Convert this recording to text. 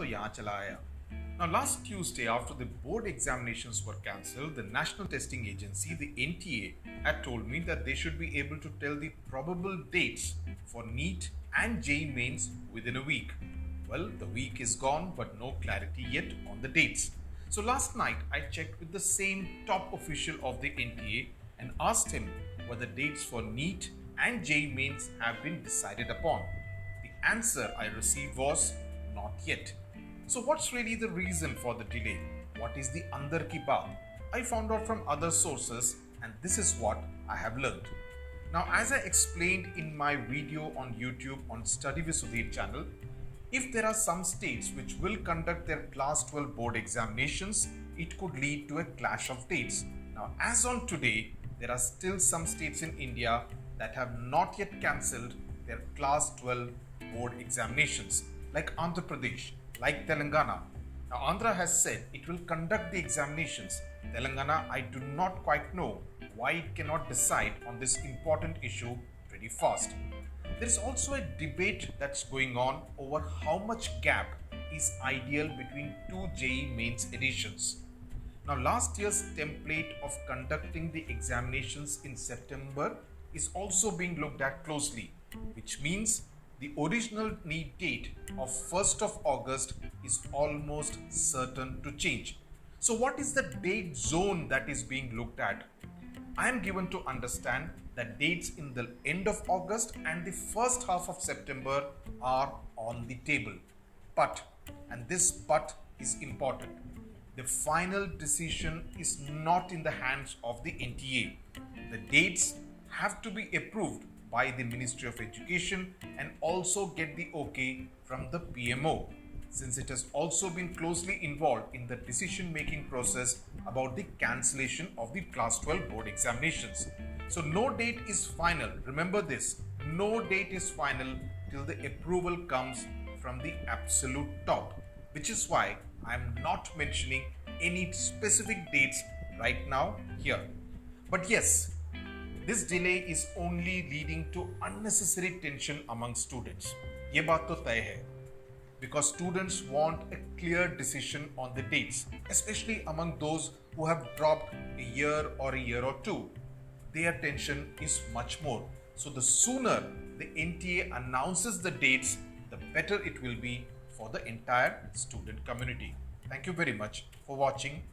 तो यहाँ चला आया. Now, last Tuesday, after the board examinations were cancelled, the National Testing Agency, the NTA, had told me that they should be able to tell the probable dates for NEET and JEE mains within a week. Well, the week is gone, but no clarity yet on the dates. So last night, I checked with the same top official of the NTA and asked him whether dates for NEET and JEE mains have been decided upon. The answer I received was not yet. So what's really the reason for the delay? What is the andar ki baat? I found out from other sources and this is what I have learned. Now, as I explained in my video on YouTube on Study with Sudhir channel, if there are some states which will conduct their class 12 board examinations, it could lead to a clash of dates. Now, as on today, there are still some states in India that have not yet cancelled their class 12 board examinations, like Andhra Pradesh, like Telangana. Now, Andhra has said it will conduct the examinations. Telangana, I do not quite know why it cannot decide on this important issue pretty fast. There is also a debate that's going on over how much gap is ideal between two JEE mains editions. Now, last year's template of conducting the examinations in September is also being looked at closely, which means the original NEET date of 1st of August is almost certain to change. So what is the date zone that is being looked at? I am given to understand that dates in the end of August and the first half of September are on the table. But, and this but is important, the final decision is not in the hands of the NTA. The dates have to be approved by the Ministry of Education and also get the okay from the PMO, since it has also been closely involved in the decision-making process about the cancellation of the Class 12 board examinations. So no date is final. Remember this, no date is final till the approval comes from the absolute top, which is why I am not mentioning any specific dates right now here. But yes, this delay is only leading to unnecessary tension among students. ये बात तो तय है, because students want a clear decision on the dates, especially among those who have dropped a year or two. Their tension is much more. So the sooner the NTA announces the dates, the better it will be for the entire student community. Thank you very much for watching